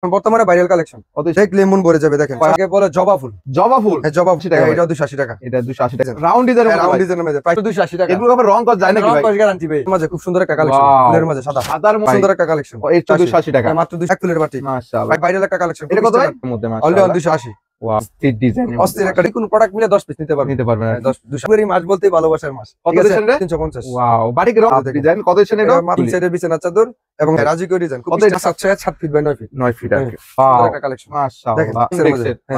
বর্তমানে viral collection দেখলে মন ভরে যাবে। দেখেন আগে বলে জবা ফুল। জবা ফুল, হ্যাঁ জবা ফুল, এটা 280 টাকা। এটা 280 টাকা। রাউন্ড ডিজাইনের মধ্যে প্রাইস 280 টাকা। এগুলো আবার রং কস যায় নাকি ভাই? রং কস গ্যারান্টি ভাই। মাঝে খুব সুন্দর একটা কালেকশন, ফুলের মাঝে সাদা, সাদার মধ্যে সুন্দর একটা কালেকশন। এই 280 টাকা মাত্র 2 ফুলের বাটি। মাশাআল্লাহ ভাই ভাইরাল একটা কালেকশন। এটা কত ভাই? মধ্যে অনলি মাশাআল্লাহ 280। ওয়াও, স্টিচ ডিজাইন অস্থির একটা কোন প্রোডাক্ট মিলে 10 পিস নিতে পারবেন। 10 200 মাস বলতেই ভালোবাসার মাস। কত দিছেন রে? 350। ওয়াও, বাড়ি রং ডিজাইন কত দিছেন এটা? মাত্র সাইডের বিছানা চাদর এবং রাজিকো ডিজাইন। কত এটা? 7 ফিট বাই 9 ফিট। 9 ফিট আর কি। সুন্দর একটা কালেকশন। মাশাআল্লাহ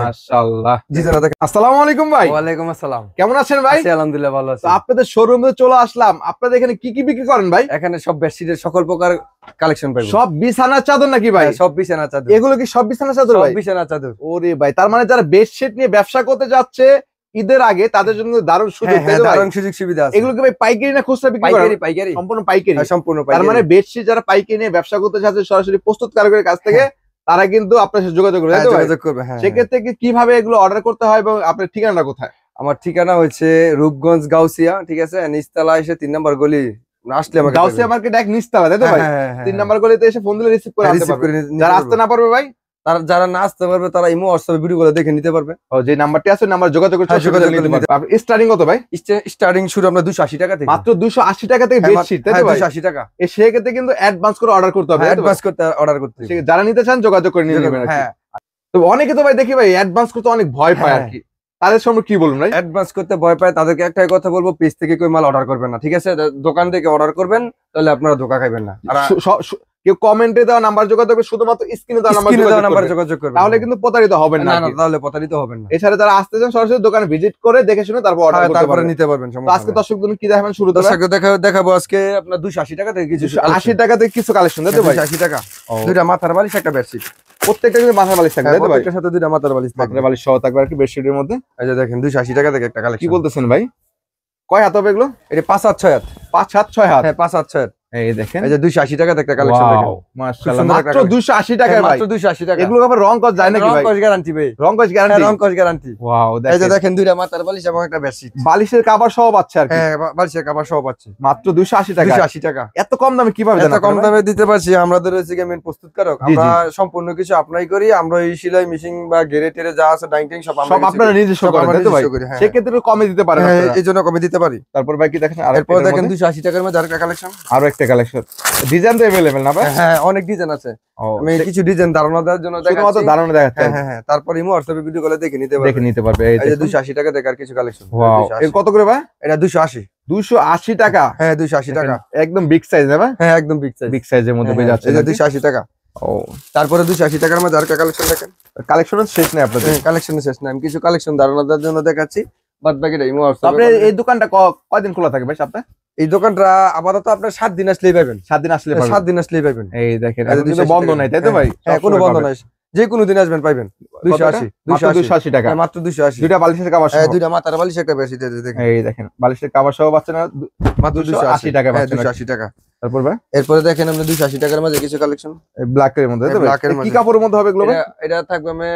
মাশাআল্লাহ। ডিজাইন দেখেন। আসসালামু আলাইকুম ভাই। ওয়া আলাইকুম আসসালাম। কেমন আছেন ভাই? আছি আলহামদুলিল্লাহ ভালো আছি। তো আপনাদের শোরুমে চলে আসলাম। আপনাদের এখানে কি কি বিক্রি করেন ভাই? এখানে সব বেডশিটের সকল প্রকার কালেকশন পাবেন। সব বিছানা চাদর নাকি ভাই? সব বিছানা চাদর। এগুলো কি সব বিছানা চাদর ভাই? সব বিছানা চাদর। ওরে ভাই, তার মানে যারা বেডশিট নিয়ে ব্যবসা করতে যাচ্ছে ঈদের আগে তাদের জন্য দারুণ সুযোগ। দারুণ সুযোগ সুবিধা আছে। এগুলো কি ভাই পাইকারি না খুচরা বিক্রি করেন? পাইকারি। সম্পূর্ণ পাইকারি। সম্পূর্ণ পাইকারি। তার মানে বেডশিট যারা পাইকারি নিয়ে ব্যবসা করতে যাচ্ছে সরাসরি প্রস্তুতকারকের কাছ থেকে তারা কিন্তু আপনার সাথে যোগাযোগ করবে। যোগাযোগ করবে। হ্যাঁ। সেক্ষেত্রে কিভাবে এগুলো অর্ডার করতে হয় এবং আপনার ঠিকানাটা কোথায়? আমার ঠিকানা হচ্ছে রূপগঞ্জ গাউসিয়া, ঠিক আছে? নিচতলা এসে 3 নম্বর গলি আসলে আমাকে গাউসিয়া মার্কেট এক নিচতলা, তাই তো ভাই? 3 নম্বর গলিতে এসে ফোন দিলে রিসিভ করে আসতে পারবে। যারা আসতে না পারবে ভাই, যারা না আসতে পারবে তারা ইমো হোয়াটসঅ্যাপে ভিডিওগুলো দেখে নিতে পারবে। ও যে নাম্বারটি আছে নাম্বার যোগাযোগ করে নিতে পারবে। আপনি স্টার্টিং কত ভাই? স্টার্টিং শুরু আমরা 280 টাকা থেকে। মাত্র 280 টাকা থেকে বেডশিট, তাই তো ভাই? 280 টাকা। সেক্ষেত্রে কিন্তু অ্যাডভান্স করে অর্ডার করতে হবে। অ্যাডভান্স করতে অর্ডার করতে হবে। যারা নিতে চান যোগাযোগ করে নিয়ে নেবেন। হ্যাঁ। তো অনেকে তো ভাই দেখি ভাই অ্যাডভান্স করতে অনেক ভয় পায় আর কি, তাদের সম্পর্কে কি বলুন ভাই? অ্যাডভান্স করতে ভয় পায় তাদেরকে একটাই কথা বলবো, পেজ থেকে কেউ মাল অর্ডার করবেন না, ঠিক আছে? দোকান থেকে অর্ডার করবেন, তাহলে আপনারা ধোঁকা খাবেন না। আর কেউ কমেন্টে দেওয়া নাম্বার যোগাযোগ করে, শুধুমাত্র স্ক্রিনে দেওয়া নাম্বার যোগাযোগ করবেন, তাহলে কিন্তু প্রতারিত হবেন না। তাহলে প্রতারিত হবেন না। এছাড়া যারা আসতে চান সরাসরি দোকানে ভিজিট করে দেখে শুনে তারপর অর্ডার করতে পারবেন, নিতে পারবেন। আজকে দর্শকদের কি দেখাবেন? শুরু দর্শকদের দেখাবো আজকে আপনার 280 টাকা থেকে কিছু 80 টাকা থেকে কিছু কালেকশন, তাই তো ভাই? 280 টাকা। দুইটা মাথার বালিশ, একটা বেডশিট। প্রত্যেকটা কিন্তু মাথার বালিশ থাকবে, তাই তো ভাই? প্রত্যেকটার সাথে দুইটা মাথার বালিশ থাকবে। মাথার বালিশ সহ থাকবে আর কি বেডশিটের মধ্যে। এই যে দেখেন 280 টাকা থেকে একটা কালেকশন। কি বলতেছেন ভাই? কয় হাত হবে এগুলো? এটা 5 হাত 6 হাত। 5 হাত 6 হাত। হ্যাঁ 5 হাত 6 হাত। এই দেখেন, এই যে 280 টাকা থেকে একটা কালেকশন দেখেন। মাশাআল্লাহ, মাত্র 280 টাকা ভাই। মাত্র 280 টাকা। এগুলো আবার রং কস যায় নাকি ভাই? রং কস গ্যারান্টি ভাই। রং কস গ্যারান্টি। রং কস গ্যারান্টি। ওয়াও, এই যে দেখেন দুইটা মাথার বালিশ এবং একটা বেডশিট। বালিশের কভার সহ পাচ্ছে আর কি। হ্যাঁ বালিশের কভার সহ পাচ্ছে মাত্র 280 টাকা। 280 টাকা। এত কম দামে কিভাবে দেন? এত কম দামে দিতে পারছি, আমাদের হচ্ছে মেন প্রস্তুতকারক। আমরা সম্পূর্ণ কিছু আপনাই করি। আমরা এই সেলাই মেশিন বা গেরেটেরে যা আছে ডাইনিং সব আপনারা নিজস্ব করেন, তাই তো ভাই? সেক্ষেত্রে কমে দিতে পারেন আপনারা। এই জন্য কমে দিতে পারি। তারপর ভাই কি দেখেন? এরপর দেখেন 280 টাকার মধ্যে আরেকটা কালেকশন। আরো একটা কালেকশন। ডিজাইন তো अवेलेबल না ভাই? হ্যাঁ অনেক ডিজাইন আছে। আমি কিছু ডিজাইন ধারণা দেওয়ার জন্য দেখাচ্ছি। শুধুমাত্র ধারণা দেখাচ্ছি। হ্যাঁ তারপর ইমো হোয়াটসঅ্যাপে ভিডিও কলে দেখে নিতে পারবে। এই যে 280 টাকা থেকে আর কিছু কালেকশন। ওয়াও, এর কত করে ভাই? এটা 280। 280 টাকা। হ্যাঁ 280 টাকা। একদম বিগ সাইজ না ভাই? হ্যাঁ একদম বিগ সাইজ। বিগ সাইজের মধ্যে পেয়ে যাচ্ছে। এই যে 280 টাকা। ও, তারপরে 280 টাকার মধ্যে আরেকটা কালেকশন দেখেন। কালেকশনের শেষ নেই আপনাদের? কালেকশনের শেষ নেই। আমি কিছু কালেকশন ধারণা দেওয়ার জন্য দেখাচ্ছি, বাদ বাকিটা ইমো হোয়াটসঅ্যাপে। আপনি এই দোকানটা কয়দিন খোলা থাকে ভাই সপ্তাহে? এই দোকানটা আপাতত আপনার 7 দিন আসলেই পাবেন। 7 দিন আসলে পাবেন। 7 দিন আসলেই পাবেন। এই দেখেন, কিন্তু বন্ধ নাই, তাই তো ভাই? হ্যাঁ কোনো বন্ধ নাই, যে কোনো দিন আসবেন পাবেন। 280 টাকা। মাত্র 280। দুইটা বালিশের কভার সহ। হ্যাঁ দুইটা মাথার বালিশ একটা বেশি দেখেন। এই দেখেন বালিশের কভার সহ পাচ্ছেন মাত্র 280 টাকা। হ্যাঁ 280 টাকা। তারপর ভাই এরপরে দেখেন আপনি 280 টাকার মধ্যে কিছু কালেকশন। ব্ল্যাক এর মধ্যে, তাই তো ভাই? কি কাপড়ের মধ্যে হবে এগুলো ভাই? এটা থাকবে আমি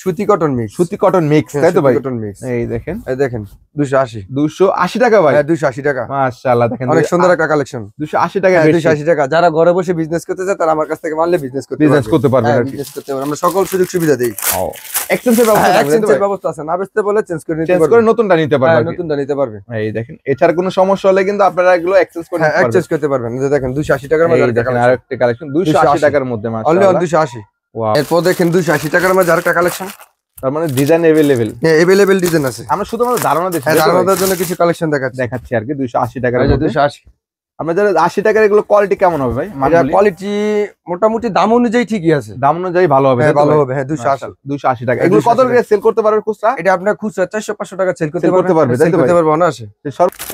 সুতি কটন মিক্স। সুতি কটন মিক্স, তাই তো ভাই? Cotton mix. এই দেখেন, 280 টাকা ভাই। হ্যাঁ 280 টাকা। মাশাআল্লাহ, দেখেন অনেক সুন্দর একটা কালেকশন। 280 টাকা। 280 টাকা। যারা ঘরে বসে বিজনেস করতে চায় তারা আমার কাছ থেকে মানলে বিজনেস করতে পারবে আর কি। আমরা সকল সুযোগ সুবিধা দেই। এক্সচেঞ্জের ব্যবস্থা আছে, না বেচতে বলে চেঞ্জ করে নিতে পারবে, নতুনটা নিতে পারবে। নতুনটা নিতে পারবে। এই দেখেন, এছাড়া কোনো সমস্যা হলে কিন্তু আপনারা এগুলো এক্সচেঞ্জ করতে পারবেন। এই দেখেন 280 টাকার মধ্যে আরেকটা কালেকশন। 280 টাকার মধ্যে মাশাআল্লাহ, অনলি 280। ওয়াও। এরপর দেখেন 280 টাকার মধ্যে আরেকটা কালেকশন। তার মানে ডিজাইন अवेलेबल। হ্যাঁ अवेलेबल ডিজাইন আছে। আমরা শুধুমাত্র ধারণা দিচ্ছি, ধারণার জন্য কিছু কালেকশন দেখাচ্ছি আর কি। 280 টাকার মধ্যে 280। আমরা যারা 80 টাকার এগুলো কোয়ালিটি কেমন হবে ভাই? এটা কোয়ালিটি মোটামুটি দাম অনুযায়ী ঠিকই আছে। দাম অনুযায়ী ভালো হবে, ভালো হবে। হ্যাঁ 280 টাকা। এগুলো কত করে সেল করতে পারবে খুচরা? এটা আপনার খুচরা 400-500 টাকা সেল করতে পারবে, না আছে।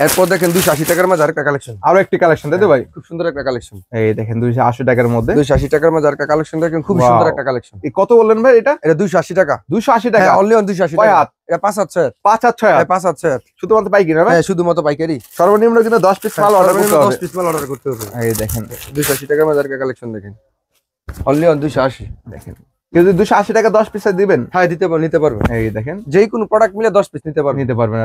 এরপর দেখেন 280 টাকার মধ্যে আরেকটা কালেকশন। আরো একটা কালেকশন, তাই তো ভাই? খুব সুন্দর একটা কালেকশন। এই দেখেন 280 টাকার মধ্যে। 280 টাকার মধ্যে আরেকটা কালেকশন দেখেন, খুব সুন্দর একটা কালেকশন। এই কত বললেন ভাই এটা? এটা 280 টাকা। 280 টাকা অনলি 280 টাকা। এটা 5 হাত 6 হাত। 5 হাত 6 হাত। 5 হাত 6 হাত। শুধুমাত্র পাইকারি না ভাই? হ্যাঁ শুধুমাত্র পাইকারি। সর্বনিম্ন কিন্তু 10 পিস মাল অর্ডার করতে হবে। 10 পিস মাল অর্ডার করতে হবে। এই দেখেন 280 টাকার মধ্যে আরেকটা কালেকশন দেখেন, অনলি 280। দেখেন কেউ যদি 280 টাকা 10 পিস দিবেন? হ্যাঁ দিতে পারবেন, নিতে পারবেন। এই দেখেন যে কোনো প্রোডাক্ট মিলে 10 পিস নিতে পারবেন, নিতে পারবেন।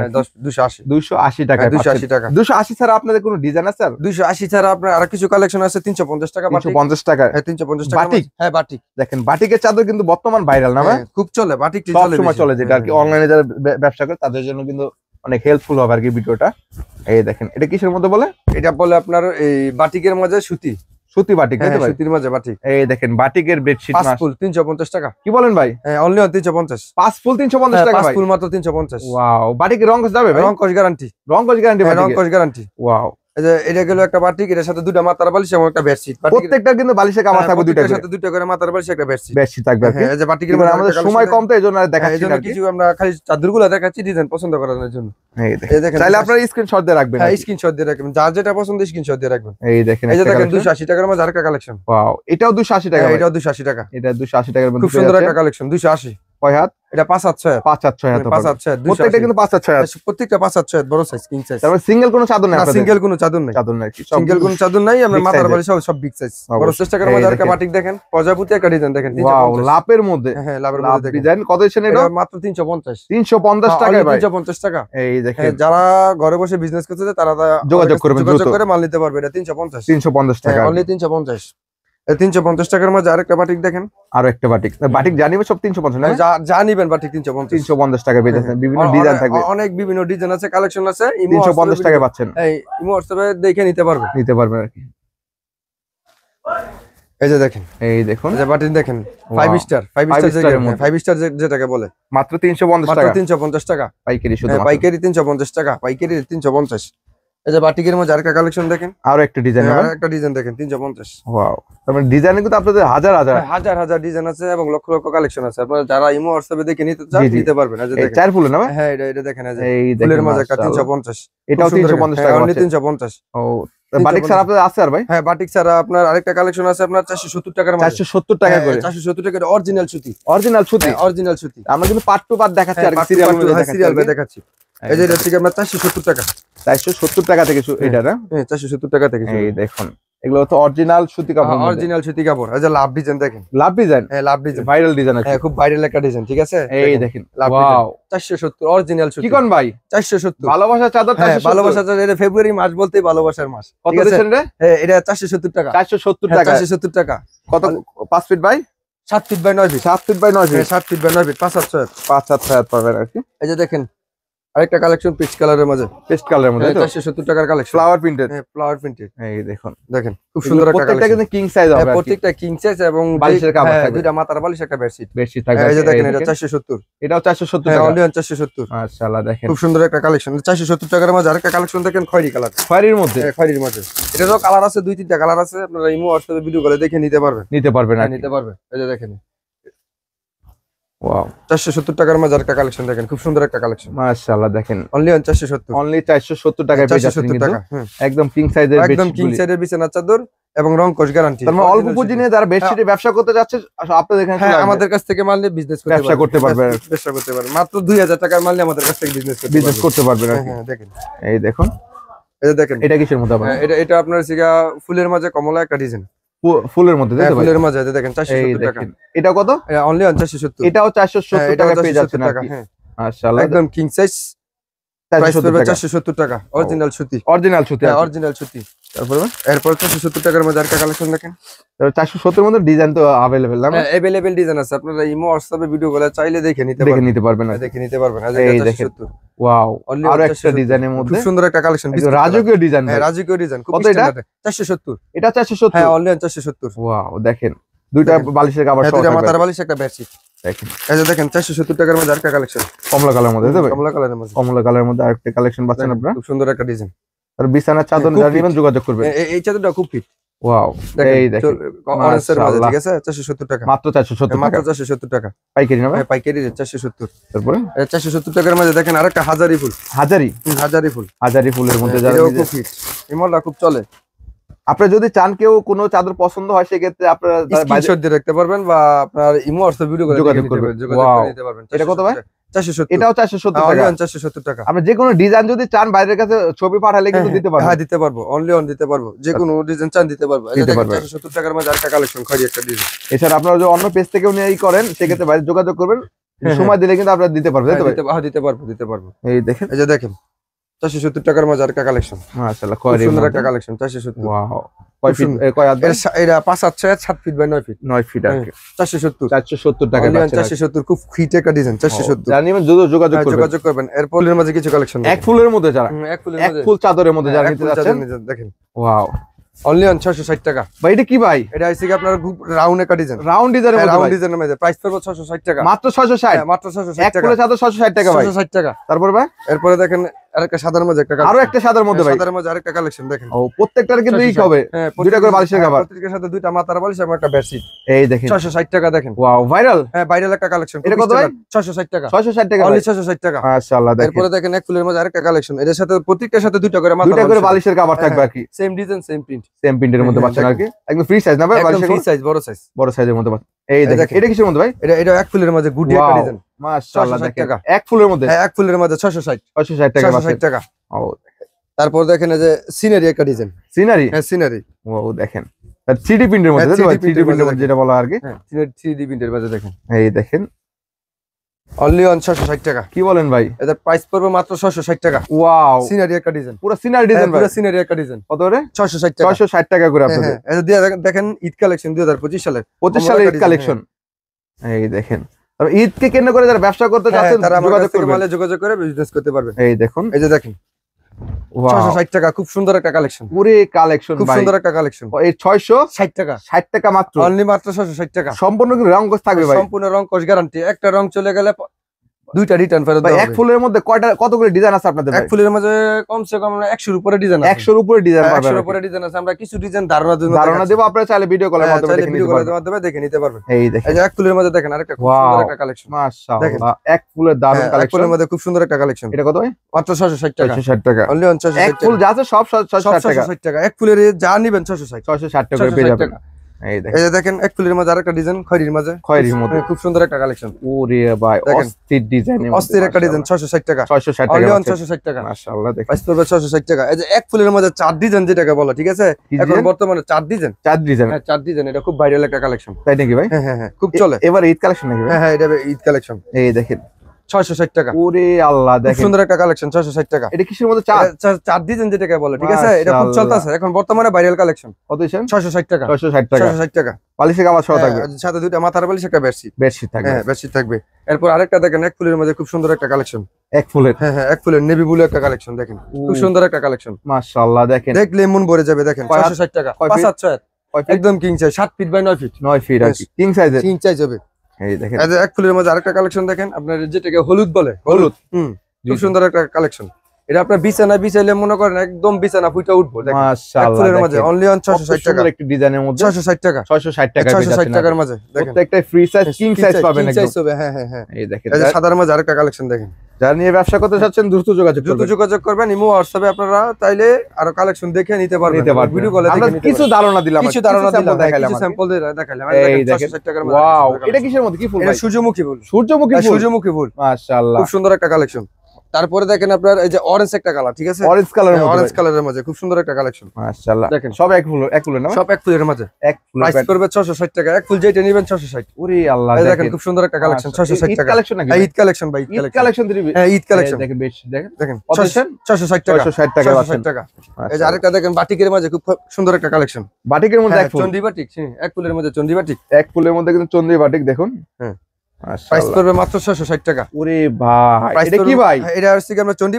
280 টাকা, 280 টাকা। 280 ছাড়া আপনাদের কোনো ডিজাইন আছে স্যার? 280 ছাড়া আপনার আর কিছু কালেকশন আছে 350 টাকা, 350 টাকা। হ্যাঁ 350 টাকা বাটিক। হ্যাঁ বাটিক। দেখেন বাটিকের চাদর কিন্তু বর্তমান ভাইরাল না ভাই? খুব চলে বাটিক, সব সময় চলে, যেটা আর কি অনলাইনে যারা ব্যবসা করে তাদের জন্য কিন্তু অনেক হেল্পফুল হবে আর কি ভিডিওটা। এই দেখেন এটা কিসের মধ্যে বলে? এটা বলে আপনার এই বাটিকের মাঝে সুতি, সুতি বাটিক, তাই তো ভাই? সুতির মাঝে বাটিক। এই দেখেন বাটিকের বেডশিট 5 ফুল 350 টাকা। কি বলেন ভাই? হ্যাঁ অনলি 350। 5 ফুল 350 টাকা ভাই? 5 ফুল মাত্র 350। ওয়াও, বাটিকের রং কস যাবে ভাই? রং কস গ্যারান্টি, রং কস গ্যারান্টি ভাই? রং কস গ্যারান্টি। ওয়াও, এই যে এটা গেল একটা বাটিক, এর সাথে দুটো মাথার বালিশ এবং একটা বেডশিট। প্রত্যেকটা কিন্তু বালিশের কভার থাকবে দুইটা করে, সাথে দুটো করে মাথার বালিশ একটা বেডশিট, বেডশিট থাকবে আর কি। হ্যাঁ এই যে বাটিকের এবার আমাদের সময় কম তো এইজন্য আর দেখাচ্ছি না, কিছু আমরা খালি চাদরগুলো দেখাচ্ছি ডিজাইন পছন্দ করার জন্য। এই দেখেন চাইলে আপনারা স্ক্রিনশট দিয়ে রাখবেন। হ্যাঁ স্ক্রিনশট দিয়ে রাখবেন, যার যেটা পছন্দ স্ক্রিনশট দিয়ে রাখবেন। এই দেখেন, এই যে দেখেন 280 টাকার মধ্যে আরেকটা কালেকশন। ওয়াও, এটাও 280 টাকা? এটাও 280 টাকা। এটা 280 টাকার মধ্যে খুব সুন্দর একটা কালেকশন। 280 কয় হাত? এটা 5 হাত 6 হাত। 5 হাত 6 হাত, 5 হাত 6 হাত। প্রত্যেকটা কিন্তু 5 হাত 6 হাত, প্রত্যেকটা 5 হাত 6 হাত বড় সাইজ, কিং সাইজ। তারপর সিঙ্গেল কোনো চাদর নাই? না সিঙ্গেল কোনো চাদর নাই, চাদর নাই, সিঙ্গেল কোনো চাদর নাই। আমরা মাথার বালিশ সব বিগ সাইজ বড় সাইজ। টাকার মধ্যে আরেকটা বাটিক দেখেন, প্রজাপতি একটা ডিজাইন দেখেন। ওয়াও, লাভের মধ্যে। হ্যাঁ লাভের মধ্যে দেখেন ডিজাইন। কত দিচ্ছেন এটা? মাত্র 350। 350 টাকা ভাই? 350 টাকা। এই দেখেন যারা ঘরে বসে বিজনেস করতে চায় তারা যোগাযোগ করবেন, যোগাযোগ করে মাল নিতে পারবে। এটা 350। 350 টাকা অনলি 350। 350 টাকার মধ্যে আরেকটা বাটিক দেখেন। আরো একটা বাটিক। বাটিক জানিবে সব 350 না? যা নিবেন বাটিক 350। 350 টাকা পেয়ে যাচ্ছেন, বিভিন্ন ডিজাইন থাকবে, অনেক বিভিন্ন ডিজাইন আছে, কালেকশন আছে। 350 টাকা পাচ্ছেন। এই ইমো হোয়াটসঅ্যাপে দেখে নিতে পারবেন আর কি। এই যে দেখেন, এই দেখুন, এই যে বাটিক দেখেন 5 স্টার, 5 স্টার যেটাকে বলে। মাত্র 350 টাকা? মাত্র 350 টাকা পাইকারি শুধু? পাইকারি 350 টাকা, পাইকারি 350। এই যে বাটিকের মধ্যে আরেকটা কালেকশন দেখেন, আরো একটা ডিজাইন, আরো একটা ডিজাইন দেখেন 350। ওয়াও, তারপরে ডিজাইন কিন্তু আপনাদের হাজার হাজার ডিজাইন আছে এবং লক্ষ লক্ষ কালেকশন আছে। আপনারা যারা ইমো হোয়াটসঅ্যাপে দেখে নিতে চান নিতে পারবেন। এই যে দেখেন 4 ফুলের না? হ্যাঁ এটা দেখেন, এই ফুলের মধ্যে একটা 350। এটাও 350 টাকা, অনলি 350। ও, বাটিক স্যার আপনাদের আছে আর ভাই? হ্যাঁ বাটিক স্যার আপনার আরেকটা কালেকশন আছে আপনার 470 টাকার মধ্যে। 470 টাকা করে? 470 টাকা অরিজিনাল সুতি। অরিজিনাল সুতি? অরিজিনাল সুতি। আমরা কিন্তু পার্ট টু পার্ট দেখাচ্ছি আর সিরিয়াল বাই দেখাচ্ছি। এই যে এটা হচ্ছে আপনার 470 টাকা। 470 টাকা থেকে এটা না? হ্যাঁ 470 টাকা থেকে। এই দেখুন, এগুলো তো অরিজিনাল সুতি কাপড়, অরিজিনাল সুতি কাপড়। এই যে লাভ ডিজাইন দেখেন, লাভ ডিজাইন। হ্যাঁ লাভ ডিজাইন, ভাইরাল ডিজাইন আছে। হ্যাঁ খুব ভাইরাল একটা ডিজাইন, ঠিক আছে? এই দেখেন লাভ ডিজাইন 470 অরিজিনাল সুতি। কি কোন ভাই? 470 ভালোবাসার চাদর। 470 ভালোবাসার চাদর। এটা ফেব্রুয়ারি মাস বলতেই ভালোবাসার মাস। কত দিচ্ছেন রে? হ্যাঁ এটা 470 টাকা। 470 টাকা? 470 টাকা। কত? 5 feet by 7 feet by 9 feet. 7 feet by 9 feet? 7 feet by 9 feet. 5 হাত 6 পাবেন আর কি। এই যে দেখেন আরেকটা কালেকশন পেস্ট কালারের মধ্যে, পেস্ট কালারের মধ্যে 470 টাকার কালেকশন, ফ্লাওয়ার প্রিন্টেড। হ্যাঁ ফ্লাওয়ার প্রিন্টেড। এই দেখুন খুব সুন্দর একটা কালেকশন। প্রত্যেকটা কিন্তু কিং সাইজ হবে, প্রত্যেকটা কিং সাইজ এবং বালিশের কভার থাকবে, দুইটা মাথার বালিশ একটা বেডশিট থাকবে। এই যে দেখেন এটা 470, এটাও 470 টাকা, অনলি 470। মাশাআল্লাহ দেখেন খুব সুন্দর একটা কালেকশন। 470 টাকার মধ্যে আরেকটা কালেকশন দেখেন খয়েরি কালার, খয়েরির মধ্যে। হ্যাঁ খয়েরির মধ্যে। এটারও কালার আছে, 2-3টা কালার আছে। আপনারা ইমো হোয়াটসঅ্যাপে ভিডিও কলে দেখে নিতে পারবেন আর নিতে পারবেন। এই যে দেখেন ওয়াও 470 টাকার মধ্যে আরেকটা কালেকশন দেখেন, খুব সুন্দর একটা কালেকশন। মাশাআল্লাহ দেখেন অনলি 470, অনলি 470 টাকায় পেয়ে যাচ্ছেন কিন্তু একদম কিং সাইজের, একদম কিং সাইজের বিছানার চাদর এবং রং কোশ গ্যারান্টি। তার মানে অল্প পুঁজি নিয়ে যারা বেডশিটে ব্যবসা করতে যাচ্ছে আপনাদের এখানে আমাদের কাছ থেকে মাল নিয়ে বিজনেস করতে পারবেন, ব্যবসা করতে পারবেন। মাত্র 2000 টাকার মাল নিয়ে আমাদের কাছ থেকে বিজনেস করতে পারবেন। হ্যাঁ দেখেন, এই দেখুন, এই দেখেন এটা কিসের মধ্যে? এটা আপনার সিগা ফুলের মাঝে কমলা একটা ডিজাইন, ফুলের মধ্যে ফুলের মাঝে দেখেন 470 টাকা। এটা কত? অনলি 470। এটাও 470 টাকা পেয়ে যাচ্ছেন আর কি। মাশাআল্লাহ একদম কিং সাইজ, 470 টাকা, অরিজিনাল সুতি, অরিজিনাল সুতি, অরিজিনাল সুতি। এরপর 470 টাকার মধ্যে আরেকটা কালেকশন দেখেন। 470 এর মধ্যে ডিজাইন তো अवेलेबल না? अवेलेबल ডিজাইন আছে, আপনারা ইমো হোয়াটসঅ্যাপে ভিডিও কলে চাইলে দেখে নিতে পারবেন। দেখে নিতে পারবেন। এই দেখেন ওয়াও, আরো একটা ডিজাইনের মধ্যে খুব সুন্দর একটা কালেকশন, রাজকীয় ডিজাইন। হ্যাঁ রাজকীয় ডিজাইন, খুব স্ট্যান্ডার্ড। 470, এটা 470, হ্যাঁ অনলি 470। ওয়াও দেখেন দুইটা বালিশের কভার সহ, দুইটা মাথার বালিশ একটা বেডশিট দেখেন। এই যে দেখেন 470 টাকার মধ্যে আরেকটা কালেকশন, কমলা কালারের মধ্যে। কমলা কালারের মধ্যে, কমলা কালারের মধ্যে আরেকটা কালেকশন পাচ্ছেন আপনারা, খুব সুন্দর একটা ডিজাইন। আর বিছানার চাদর যারা নেবেন যোগাযোগ করবেন। এই চাদরটা খুব ফিট। ওয়াও এই দেখেন অরেঞ্জের মধ্যে, ঠিক আছে? 470 টাকা, মাত্র 470 টাকা, মাত্র 470 টাকা পাইকারি না? হ্যাঁ পাইকারি 470। তারপরে 470 টাকার মধ্যে দেখেন আরেকটা হাজারি ফুল, হাজারি ফুল, হাজারি ফুলের মধ্যে যারা খুব ফিট, এই মালটা খুব চলে। আপনারা যদি চান কেউ কোনো চাদর পছন্দ হয় সেক্ষেত্রে আপনারা স্ক্রিনশট দিয়ে রাখতে পারবেন বা আপনার ইমো হোয়াটসঅ্যাপ ভিডিও করে যোগাযোগ করে নিতে পারবেন। এটা কত ভাই? 470 এটাও 470 টাকা অনলি অন 470 টাকা আপনি যে কোনো ডিজাইন যদি চান বাইরের কাছে ছবি পাঠালে কিন্তু দিতে পারবেন হ্যাঁ দিতে পারবো অনলি অন দিতে পারবো যে কোনো ডিজাইন চান দিতে পারবো এটা দেখেন 470 টাকার মধ্যে আরেকটা কালেকশন খয়রি একটা ডিজাইন এছাড়া আপনারা যদি অন্য পেজ থেকেও নিয়ে করেন সেক্ষেত্রে বাইরে যোগাযোগ করবেন সময় দিলে কিন্তু আপনারা দিতে পারবেন দিতে পারবো এই দেখেন এই যে দেখেন 470 টাকার মধ্যে আরেকটা কালেকশন মাশাআল্লাহ খুব সুন্দর একটা কালেকশন 470 ওয়াও কয় ফিট কয় হাত এটা 5 7 6 7 ফিট বাই 9 ফিট 9 ফিট আর কি 470 টাকা পাচ্ছেন 470 খুব ফিট একটা ডিজাইন 470 জানেন যোগাযোগ করবেন এর ফুলের মাঝে কিছু কালেকশন এক ফুলের মধ্যে যারা এক ফুল চাদরের মধ্যে যারা নিতে যাচ্ছেন দেখেন ওয়াও অনলি অন 660 টাকা ভাই এটা কি ভাই এটা হইছে কি আপনার রাউন্ড একটা ডিজাইন রাউন্ড ডিজাইনের মধ্যে প্রাইস পড়বে 660 টাকা মাত্র 660 মাত্র 660 টাকা এক ফুলের চাদর 660 টাকা ভাই 660 টাকা তারপর ভাই এরপরে দেখেন আরেকটা সাদার মধ্যে একটা আরো একটা সাদার মধ্যে ভাই সাদার মধ্যে আরেকটা কালেকশন দেখেন ও প্রত্যেকটার কিন্তু ই হবে দুইটা করে বালিশের কভার প্রত্যেকটার সাথে দুইটা মাথার বালিশ এবং একটা বেডশিট এই দেখেন 660 টাকা দেখেন ওয়াও ভাইরাল হ্যাঁ ভাইরাল একটা কালেকশন এটা কত ভাই 660 টাকা 660 টাকা অনলি 660 টাকা মাশাআল্লাহ দেখেন এরপরে দেখেন এক ফুলের মধ্যে আরেকটা কালেকশন এর সাথে প্রত্যেকটার সাথে দুইটা করে বালিশের কভার থাকবে আর কি সেম ডিজাইন সেম প্রিন্টের মধ্যে পাচ্ছেন আর কি একদম ফ্রি সাইজ না ভাই বালিশের ফ্রি সাইজ বড় সাইজের মধ্যে পাচ্ছেন এই দেখেন এটা কিসের মধ্যে ভাই এটা এক ফুলের মধ্যে গুড একটা ডিজাইন মাশাআল্লাহ দেখেন এক ফুলের মধ্যে হ্যাঁ এক ফুলের মধ্যে 660 টাকা 660 টাকা ও তারপর দেখেন এই যে সিনারি একটা ডিজাইন সিনারি হ্যাঁ সিনারি ও দেখেন 3D প্রিন্টের মধ্যে 3D প্রিন্টের মধ্যে যেটা বলা আর কি হ্যাঁ 3D প্রিন্টের মধ্যে দেখেন এই দেখেন অনলি অন 660 টাকা কি বলেন ভাই এটার প্রাইস পড়বে মাত্র 660 টাকা ওয়াও সিনারি একটা ডিজাইন পুরো সিনারি ডিজাইন ভাই পুরো সিনারি একটা ডিজাইন কত করে 660 টাকা 660 টাকা করে আপনাদের এটা দিয়ে দেখেন ঈদ কালেকশন 2025 সালের 25 সালের ঈদ কালেকশন এই দেখেন আর ঈদকে কেন্দ্র করে যারা ব্যবসা করতে যাচ্ছেন যোগাযোগ করে বিজনেস করতে পারবেন এই দেখুন এই যে দেখেন 660 টাকা খুব সুন্দর একটা কালেকশন পুরো কালেকশন খুব সুন্দর একটা কালেকশন এই 660 টাকা 60 টাকা মাত্র অনলি মাত্র 660 টাকা সম্পূর্ণ রং কোষ থাকবে ভাই সম্পূর্ণ রং কোষ গ্যারান্টি একটা রং চলে গেলে দুইটা রিটার্ন ফেরত ভাই এক ফুলের মধ্যে কতগুলো ডিজাইন আছে আপনাদের এক ফুলের মধ্যে কমসে কম 100 এর উপরে ডিজাইন আছে 100 এর উপরে ডিজাইন পাবেন 100 এর উপরে ডিজাইন আছে আমরা কিছু ডিজাইন ধারণা দেব আপনারা চাইলে ভিডিও কলের মাধ্যমে দেখে নিতে পারবেন এই দেখেন এই যে এক ফুলের মধ্যে দেখেন আরেকটা খুব সুন্দর একটা কালেকশন মাশাআল্লাহ এক ফুলের দারুণ কালেকশন এক ফুলের মধ্যে খুব সুন্দর একটা কালেকশন এটা কত ভাই মাত্র 660 টাকা 660 টাকা অনলি অন 660 এক ফুল যা আছে সব 660 টাকা এক ফুলের যা নেবেন 660 টাকা পেয়ে যাবেন এই দেখেন এক ফুলের মধ্যে আরেকটা ডিজাইন খয়েরির মধ্যে খুব সুন্দর একটা কালেকশন ওরে ভাই অস্থির ডিজাইন অস্থির একটা ডিজাইন 660 টাকা 660 টাকা অনলি অন 660 টাকা মাশাআল্লাহ দেখেন প্রাইস পড়বে 660 টাকা এই যে এক ফুলের মধ্যে চার ডিজাইন যেটাকে বলে ঠিক আছে এখন বর্তমানে চার ডিজাইন হ্যাঁ চার ডিজাইন এটা খুব ভাইরাল একটা কালেকশন তাই নাকি ভাই হ্যাঁ খুব চলে এবার ঈদ কালেকশন নাকি ভাই হ্যাঁ এটা ঈদ কালেকশন এই দেখেন 660 টাকা ওরে আল্লাহ দেখেন সুন্দর একটা কালেকশন 660 টাকা এটা কিসের মধ্যে চার ডিজাইন যেটাকে বলে ঠিক আছে এটা খুব চলতেছে এখন বর্তমানে ভাইরাল কালেকশন কত দিছেন 660 টাকা 660 টাকা বালিশের কভার সহ থাকবে সাথে দুইটা মাথার বালিশ একটা বেডশিট থাকবে হ্যাঁ বেডশিট থাকবে এরপর আরেকটা দেখেন এক ফুলের মধ্যে খুব সুন্দর একটা কালেকশন এক ফুলের হ্যাঁ এক ফুলের নেভি ব্লু একটা কালেকশন দেখেন খুব সুন্দর একটা কালেকশন মাশাআল্লাহ দেখেন দেখলে মন ভরে যাবে দেখেন 660 টাকা 5 একদম king size 7 feet by 9 feet 9 feet আর কিং সাইজ হবে এই দেখেন এই যে এক ফুলের মধ্যে আরেকটা কালেকশন দেখেন আপনার যেটাকে হলুদ বলে হলুদ খুব সুন্দর একটা কালেকশন এটা আপনার বিছানা বিছাইলে মনে করেন একদম বিছানা ফুটা উঠবো দেখেন মাশাআল্লাহ এক ফুলের মধ্যে অনলি অন 660 টাকা একটি ডিজাইনের মধ্যে 660 টাকা 660 টাকার মধ্যে দেখেন প্রত্যেকটা ফ্রি সাইজ কিং সাইজ পাবেন একদম হ্যাঁ এই দেখেন এই যে সাদার মধ্যে আরেকটা কালেকশন দেখেন যারা নিয়ে ব্যবসা করতে চাচ্ছেন দ্রুত যোগাযোগ করবেন ইমো হোয়াটসঅ্যাপে আপনারা চাইলে আরো কালেকশন দেখে নিতে পারবেন ভিডিও কলে আমরা কিছু ধারণা দিলাম কিছু দেখাইলাম কিছু স্যাম্পল দেখাইলাম এই দেখেন 660 টাকার মধ্যে ওয়াও এটা কিসের মধ্যে কি ফুল এটা সূর্যমুখী ফুল মাশাআল্লাহ খুব সুন্দর একটা কালেকশন তারপরে দেখেন আপনার এই যে অরেঞ্জ একটা কালার ঠিক আছে অরেঞ্জ কালারের মধ্যে খুব সুন্দর একটা কালেকশন মাশাআল্লাহ দেখেন সব এক ফুলের না সব এক ফুলের মধ্যে এক ফুল প্রাইস করবে 660 টাকা এক ফুল যেটা নেবেন 660 ওরে আল্লাহ দেখেন খুব সুন্দর একটা কালেকশন 660 টাকা কালেকশন নাকি ঈদ কালেকশন ভাই ঈদ কালেকশন দিবি হ্যাঁ ঈদ কালেকশন দেখেন বেশ দেখেন 660 টাকা 660 টাকা এই যে আরেকটা দেখেন বাটিকের মাঝে খুব সুন্দর একটা কালেকশন বাটিকের মধ্যে এক ফুল চন্ডী বাটিক এক ফুলের মধ্যে চন্ডী বাটিক এক ফুলের মধ্যে কিন্তু চন্ডী বাটিক দেখুন হ্যাঁ প্রাইস করবে মাত্র 660 টাকা ওরে ভাই এটা কি ভাই এটা হচ্ছে কি আমরা চন্ডী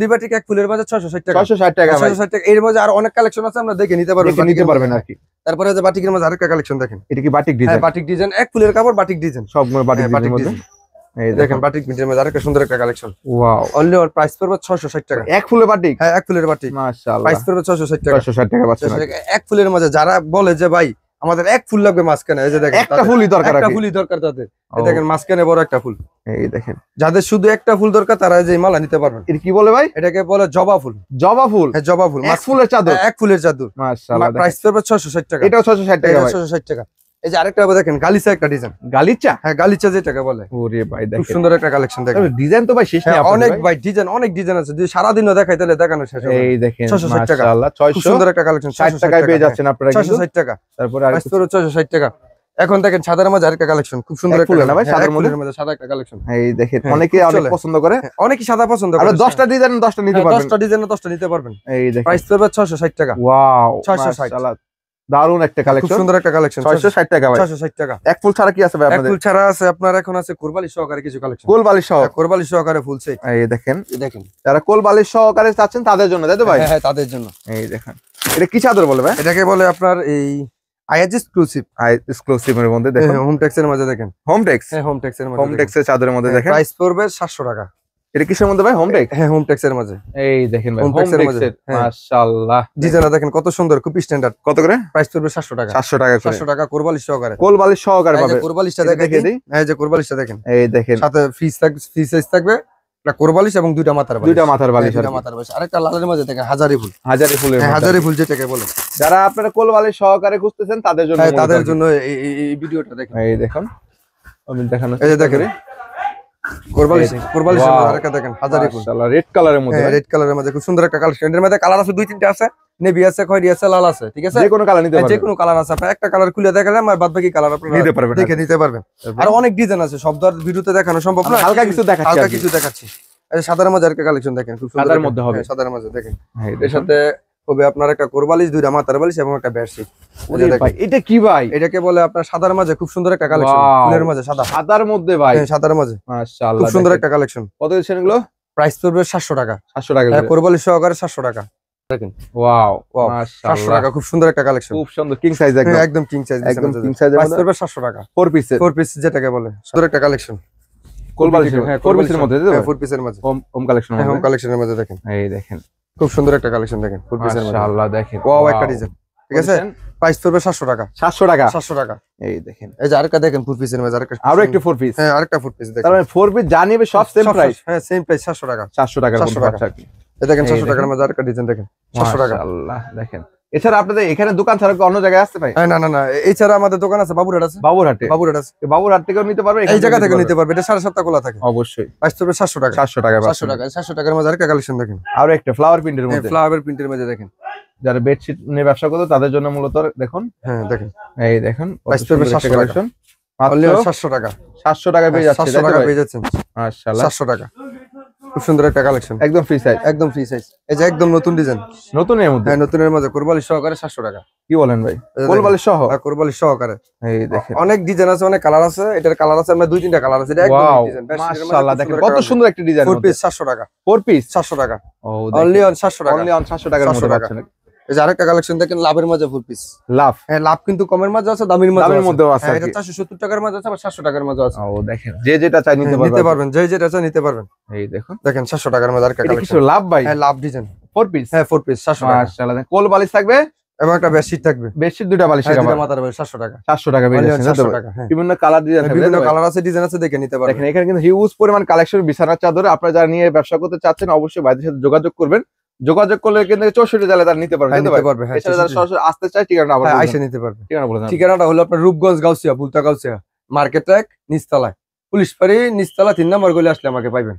বাটিক এক ফুলের মাঝে 660 টাকা 660 টাকা 660 টাকা এর মধ্যে আর অনেক কালেকশন আছে আমরা দেখে নিতে পারবেন আর কি তারপরে যে বাটিকের মাঝে আরেকটা কালেকশন দেখেন এটা কি বাটিক ডিজাইন হ্যাঁ বাটিক ডিজাইন এক ফুলের কাপড় বাটিক ডিজাইন সবগুলো বাটিক ডিজাইনের মধ্যে এই দেখেন বাটিক প্রিন্টের মধ্যে আরেকটা সুন্দর একটা কালেকশন ওয়াও অনলি ওর প্রাইস পড়বে 660 টাকা এক ফুলের বাটিক হ্যাঁ এক ফুলের বাটিক মাশাআল্লাহ প্রাইস পড়বে 660 টাকা 660 টাকা পাচ্ছেন এক ফুলের মাঝে যারা বলে যে ভাই আমাদের এক ফুল লাগবে মাঝখানে এই যে দেখেন একটা ফুলই দরকার একটা ফুলই দরকার তাদের এই দেখেন মাঝখানে বড় একটা ফুল এই দেখেন যাদের শুধু একটা ফুল দরকার তারা যে মালা নিতে পারবেন এটা কি বলে ভাই এটাকে বলে জবা ফুল হ্যাঁ জবা ফুল এক ফুলের চাদর এক ফুলের চাদর মাশাআল্লাহ প্রাইস পড়বে 660 টাকা এটাও 660 টাকা ভাই 660 টাকা এই যে আরেকটা দেখেন গালিচা একটা ডিজাইন। গালিচা? হ্যাঁ গালিচা যেটাকে বলে। ওরে ভাই খুব দেখেন সুন্দর একটা কালেকশন দেখেন। ডিজাইন তো ভাই শেষ নেই, অনেক ভাই ডিজাইন, অনেক ডিজাইন আছে, যদি সারা দিনও দেখাই তাহলে দেখানো শেষ হবে। এই দেখেন 660 টাকা। মাশাআল্লাহ 600 খুব সুন্দর একটা কালেকশন, 60 টাকায় পেয়ে যাচ্ছেন আপনারা কিন্তু। 660 টাকা। তারপরে আর 660 টাকা। এখন দেখেন সাদার মাঝে আরেকটা কালেকশন, খুব সুন্দর একটা ফুলের না ভাই, সাদার মধ্যে সাদা একটা কালেকশন। এই দেখেন অনেকে অনেক পছন্দ করে, অনেকেই সাদা পছন্দ করে। আর 10টা ডিজাইন 10টা নিতে পারবেন, 10টা ডিজাইন 10টা নিতে পারবেন। এই দেখেন প্রাইস পড়বে 660 টাকা। ওয়াও 660। মাশাআল্লাহ দারুন একটা কালেকশন, খুব সুন্দর একটা কালেকশন। 660 টাকা ভাই। 660 টাকা। এক ফুল ছাড়া কি আছে ভাই এক আপনাদের? ফুল ছাড়া আছে আপনার, এখন আছে কোরবালি সহকারে কিছু কালেকশন। কোলবালিশ সহ? কোরবালি সহকারে ফুল সেট। এই দেখেন, দেখেন যারা কোলবালিশ সহকারে চাচ্ছেন তাদের জন্য, তাই তো ভাই? হ্যাঁ তাদের জন্য। এই দেখেন এটা কি চাদর বলে ভাই? এটাকে বলে আপনার এই আইএস এক্সক্লুসিভ। এক্সক্লুসিভ এর মধ্যে দেখেন, হোম টেক্স এর মধ্যে দেখেন। Home Tex? হ্যাঁ হোম টেক্স এর মধ্যে। হোম টেক্স এর চাদরের মধ্যে দেখেন, প্রাইস পড়বে 700 টাকা। এটা কিসের মধ্যে ভাই? Home Tex? হ্যাঁ হোম টেক্স এর মধ্যে। এই দেখেন ভাই হোম হোম টেক্স এর টেক্স মধ্যে। এর মাশাআল্লাহ ডিজাইনটা দেখেন কত সুন্দর, খুব স্ট্যান্ডার্ড। কত করে? প্রাইস পড়বে 700 টাকা। 700 টাকা করে। 700 টাকা কোরবালি সহকারে। কোলবালিশ সহকারে এই যে পাবে। কোরবালিশটা এটা দেখিয়ে দিই। এই যে কোরবালিশটা দেখেন, এই দেখেন সাথে ফিস থাকবে, ফি সাইজ থাকবে, একটা কোরবালিশ এবং দুইটা মাথার বালিশ। দুইটা মাথার বালিশ, দুইটা মাথার বালিশ। আরেকটা লালের মধ্যে দেখেন হাজারি ফুল। হাজারি ফুলের হ্যাঁ মধ্যে। হাজারি ফুল যেটাকে বলে। যারা আপনারা কোলবালিশ সহকারে খুঁজতেছেন তাদের জন্য, হ্যাঁ তাদের জন্য এই ভিডিওটা দেখেন। এই দেখুন আমি দেখানো, এই যে দেখেন কোরবালিশ, কোরবালিশের মধ্যে আরেকটা দেখেন হাজারি ফুল। মাশাআল্লাহ রেড কালারের মধ্যে, রেড কালারের মধ্যে খুব সুন্দর একটা কালেকশন। এর মধ্যে কালার আছে দুই তিনটা আছে, নেভি আছে, খয়েরি আছে, লাল আছে, ঠিক আছে? যে কোনো কালার নিতে পারবেন, যে কোনো কালার আছে। আপনি একটা কালার খুলে দেখালাম আর বাদ বাকি কালার আপনি নিতে পারবেন, দেখে নিতে পারবেন। আর অনেক ডিজাইন আছে, সব ধর ভিডিওতে দেখানো সম্ভব না, হালকা কিছু দেখাচ্ছি, হালকা কিছু দেখাচ্ছি। এই সাদার মধ্যে একটা কালেকশন দেখেন, খুব সুন্দর। সাদার মধ্যে হবে, সাদার মধ্যে দেখেন। হ্যাঁ এর সাথে হবে আপনার একটা কোরবালিশ, দুইটা মাথার বালিশ এবং একটা বেডশিট। ভাই এটা কি ভাই? এটাকে বলে আপনার সাদার মাঝে খুব সুন্দর একটা কালেকশন, ফুলের মাঝে সাদা। সাদার মধ্যে ভাই? হ্যাঁ সাদার মাঝে মাশাআল্লাহ খুব সুন্দর একটা কালেকশন। কত দিচ্ছেন এগুলো? প্রাইস পড়বে 700 টাকা। 700 টাকা করে। কোরবালিশ সহকারে 700 টাকা। দেখেন ওয়াও মাশাআল্লাহ 700 টাকা, খুব সুন্দর একটা কালেকশন, খুব সুন্দর কিং সাইজ একদম, একদম কিং সাইজ, একদম কিং সাইজের প্রাইস মধ্যে। পড়বে 700 টাকা। 4 পিসের, 4 পিস যেটাকে বলে, সুন্দর একটা কালেকশন। কোলবালিশ 4 পিসের মধ্যে, তাই তো? হ্যাঁ 4 পিসের মধ্যে, হোম কালেকশন, হোম কালেকশনের মধ্যে দেখেন। এই দেখেন খুব সুন্দর একটা কালেকশন দেখেন 4 পিসের মধ্যে। মাশাআল্লাহ দেখেন ওয়াও একটা ডিজাইন, ঠিক আছে? প্রাইস পড়বে 700 টাকা। 700 টাকা, 700 টাকা। এই দেখেন এই যে আরেকটা দেখেন 4 পিসের মধ্যে, আরেকটা আরো একটা 4 পিস। হ্যাঁ আরেকটা 4 পিস দেখেন। তার মানে 4 পিস জানিবে সব সেম প্রাইস? হ্যাঁ সেম প্রাইস 700 টাকা। 700 টাকার 700 টাকা। এই দেখেন 700 টাকার মধ্যে আরেকটা ডিজাইন দেখেন 700 টাকা। মাশাআল্লাহ দেখেন। এছাড়া আপনাদের এখানে দোকান ছাড়া কি অন্য জায়গায় আসতে পারে? না না না, এছাড়া আমাদের দোকান আছে বাবুরহাট আছে। বাবুরহাটে? বাবুরহাট আছে, বাবুরহাট থেকেও নিতে পারবে, এই জায়গা থেকে নিতে পারবে। এটা 7.5 খোলা থাকে অবশ্যই। প্রাইস পড়বে 700 টাকা। 700 টাকা, 700 টাকা। 700 টাকার মধ্যে আরেকটা কালেকশন দেখেন, আর একটা ফ্লাওয়ার প্রিন্টের মধ্যে, ফ্লাওয়ার প্রিন্টের মধ্যে দেখেন। যারা বেডশিট নিয়ে ব্যবসা করতে তাদের জন্য মূলত দেখুন। হ্যাঁ দেখেন এই দেখুন প্রাইস পড়বে 700 টাকা। মাত্র 700 টাকা। 700 টাকা পেয়ে যাচ্ছে, 700 টাকা পেয়ে যাচ্ছেন। মাশাআল্লাহ 700 টাকা। খুব সুন্দর একটা কালেকশন, একদম ফ্রি সাইজ, একদম ফ্রি সাইজ। এই যে একদম নতুন ডিজাইন, নতুন এর মধ্যে। হ্যাঁ নতুনের মধ্যে কোরবালি সহকারে 700 টাকা। কি বলেন ভাই? কোলবালিশ সহ? হ্যাঁ কোরবালি সহকারে। এই দেখেন অনেক ডিজাইন আছে, অনেক কালার আছে। এটার কালার আছে আমরা 2-3টা কালার আছে। এটা একদম ওয়াও ডিজাইন, মাশাআল্লাহ দেখেন কত সুন্দর একটা ডিজাইন। 4 পিস 700 টাকা। 4 পিস 700 টাকা। ও অনলি অন 700 টাকা। অনলি অন 700 টাকার মধ্যে 700 টাকা। পাচ্ছেন। এই যে আরেকটা কালেকশন দেখেন লাভের মাঝে 4 পিস। লাভ? হ্যাঁ লাভ কিন্তু কমের মাঝে আছে, দামের মাঝে আছে। দামের মধ্যেও আছে। হ্যাঁ এটা 470 টাকার মাঝে আছে, আবার 700 টাকার মাঝে আছে। ও দেখেন যে যেটা চাই নিতে নিতে পারবেন, যে যেটা চাই নিতে পারবেন। এই দেখুন দেখেন 700 টাকার মধ্যে আরেকটা এটা কালেকশন। কিছু লাভ ভাই? হ্যাঁ লাভ ডিজাইন 4 পিস। হ্যাঁ 4 পিস 700 টাকা। মাশাআল্লাহ দেখেন কোলবালিশ থাকবে এবং একটা বেডশিট থাকবে। বেডশিট দুটো বালিশ হ্যাঁ টাকা দুটো মাথার বালিশ 700 টাকা। 700 টাকা পেয়ে যাচ্ছেন, 700 টাকা। হ্যাঁ বিভিন্ন কালার ডিজাইন থাকবে, বিভিন্ন কালার আছে, ডিজাইন আছে, দেখে নিতে পারবেন। দেখেন এখানে কিন্তু হিউজ পরিমাণ কালেকশন বিছানার চাদরে। আপনারা যারা নিয়ে ব্যবসা করতে চাচ্ছেন অবশ্যই ভাইদের সাথে যোগাযোগ করবেন। যোগাযোগ করলে কিন্তু 64 জেলায় তারা নিতে পারবে, নিতে পারবে। হ্যাঁ এছাড়া যারা সরাসরি আসতে চায় ঠিকানা আবার আইসা নিতে পারবে। ঠিকানা বলে দেন। ঠিকানাটা হলো আপনার রূপগঞ্জ গাউসিয়া, বুলতা গাউসিয়া মার্কেট ট্র্যাক নিচতলায়, পুলিশ ফাঁড়ি নিচতলা 3 নম্বর গলি আসলে আমাকে পাইবেন।